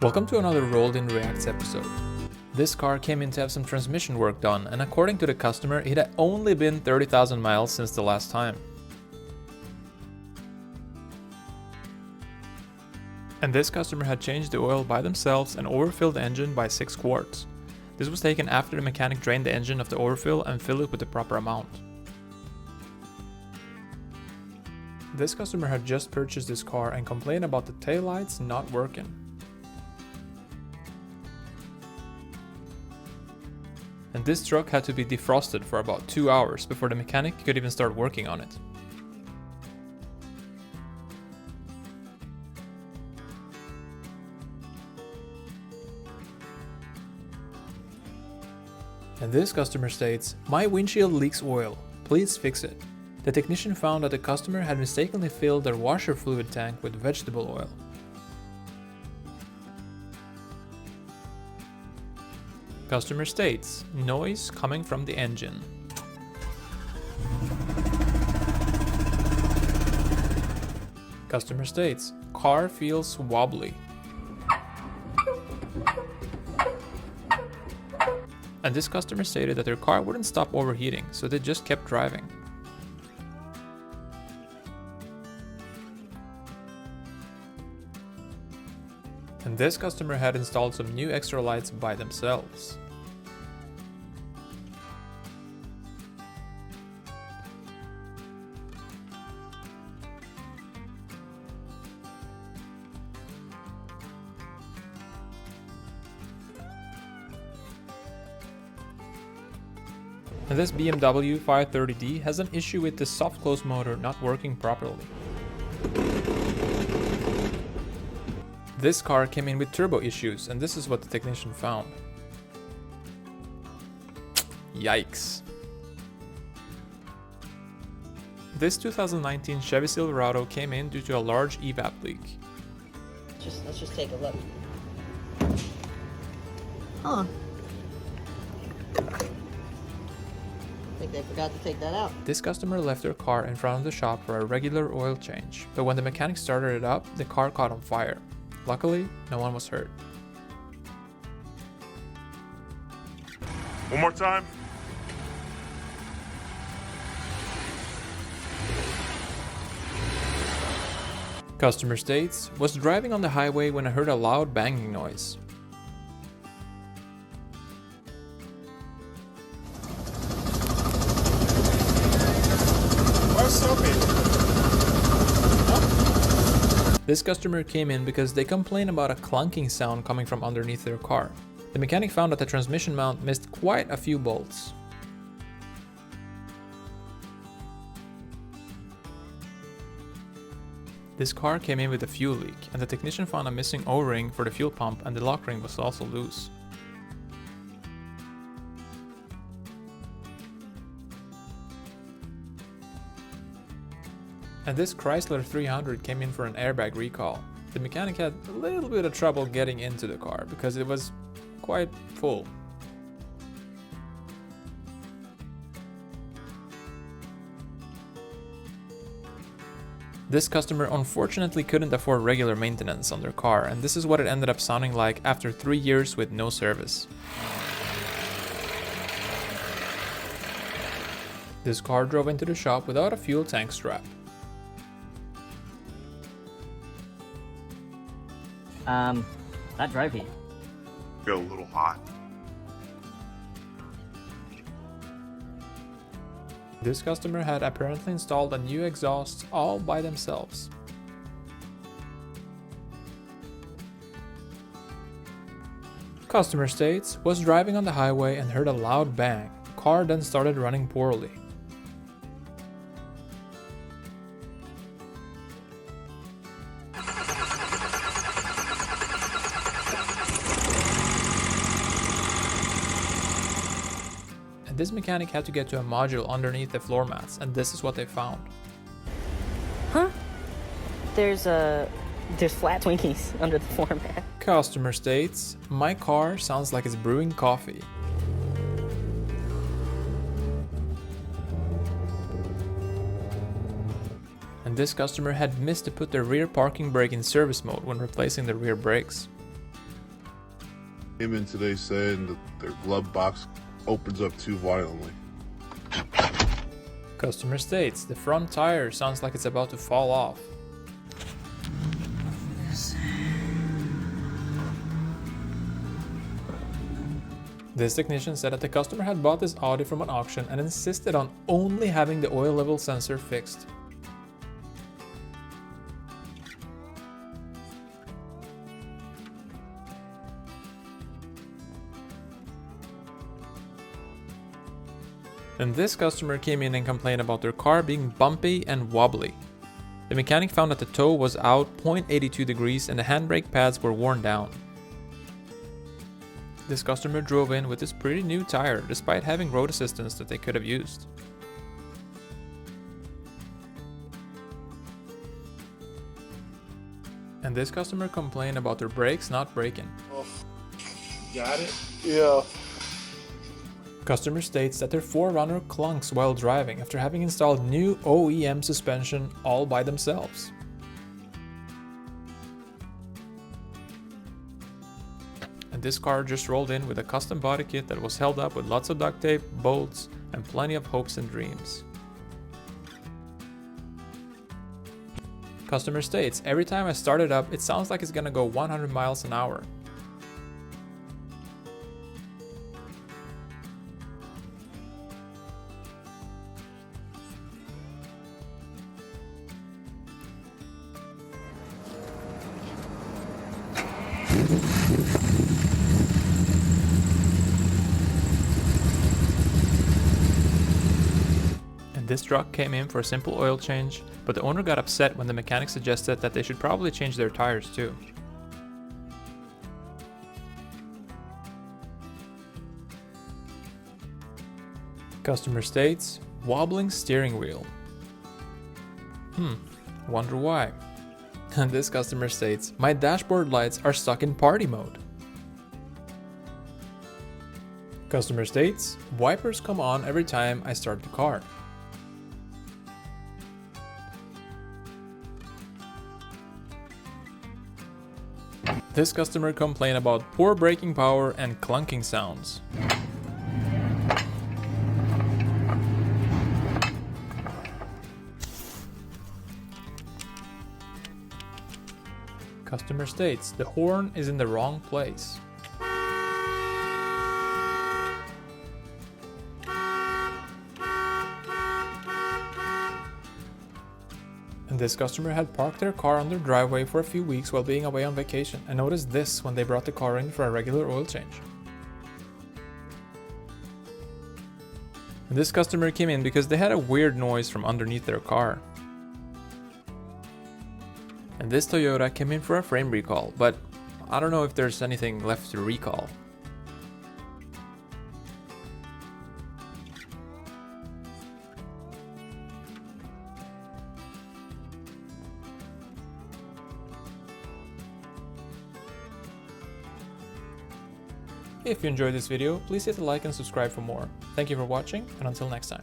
Welcome to another Rolled in Reacts episode. This car came in to have some transmission work done, and according to the customer, it had only been 30,000 miles since the last time. And this customer had changed the oil by themselves and overfilled the engine by 6 quarts. This was taken after the mechanic drained the engine of the overfill and filled it with the proper amount. This customer had just purchased this car and complained about the taillights not working. And this truck had to be defrosted for about 2 hours before the mechanic could even start working on it. And this customer states, "My windshield leaks oil, please fix it." The technician found that the customer had mistakenly filled their washer fluid tank with vegetable oil. Customer states, "Noise coming from the engine." Customer states, "Car feels wobbly." And this customer stated that their car wouldn't stop overheating, so they just kept driving. And this customer had installed some new extra lights by themselves. And this BMW 530D has an issue with the soft close motor not working properly. This car came in with turbo issues, and this is what the technician found. Yikes. This 2019 Chevy Silverado came in due to a large evap leak. Let's just take a look. Huh. I think they forgot to take that out. This customer left their car in front of the shop for a regular oil change, but when the mechanic started it up, the car caught on fire. Luckily, no one was hurt. One more time. Customer states, "Was driving on the highway when I heard a loud banging noise. Why stop it? This customer came in because they complained about a clunking sound coming from underneath their car. The mechanic found that the transmission mount missed quite a few bolts. This car came in with a fuel leak, and the technician found a missing O-ring for the fuel pump, and the lock ring was also loose. And this Chrysler 300 came in for an airbag recall. The mechanic had a little bit of trouble getting into the car because it was quite full. This customer unfortunately couldn't afford regular maintenance on their car, and this is what it ended up sounding like after 3 years with no service. This car drove into the shop without a fuel tank strap. That drove here. Feel a little hot. This customer had apparently installed a new exhaust all by themselves. Customer states, "Was driving on the highway and heard a loud bang. Car then started running poorly." This mechanic had to get to a module underneath the floor mats, and this is what they found. Huh? There's flat Twinkies under the floor mat. Customer states, "My car sounds like it's brewing coffee." And this customer had missed to put the rear parking brake in service mode when replacing the rear brakes. Came in today saying that their glove box opens up too violently. Customer states the front tire sounds like it's about to fall off. This technician said that the customer had bought this Audi from an auction and insisted on only having the oil level sensor fixed. And this customer came in and complained about their car being bumpy and wobbly. The mechanic found that the toe was out 0.82 degrees and the handbrake pads were worn down. This customer drove in with this pretty new tire despite having road assistance that they could have used. And this customer complained about their brakes not braking. Oh, got it? Yeah. Customer states that their 4Runner clunks while driving after having installed new OEM suspension all by themselves. And this car just rolled in with a custom body kit that was held up with lots of duct tape, bolts, and plenty of hopes and dreams. Customer states, every time I start it up, it sounds like it's gonna go 100 miles an hour. This truck came in for a simple oil change, but the owner got upset when the mechanic suggested that they should probably change their tires too. Customer states, wobbling steering wheel. Wonder why. And this customer states, my dashboard lights are stuck in party mode. Customer states, wipers come on every time I start the car. This customer complained about poor braking power and clunking sounds. Customer states the horn is in the wrong place. And this customer had parked their car on their driveway for a few weeks while being away on vacation and noticed this when they brought the car in for a regular oil change. And this customer came in because they had a weird noise from underneath their car. And this Toyota came in for a frame recall, but I don't know if there's anything left to recall. If you enjoyed this video, please hit the like and subscribe for more. Thank you for watching, and until next time.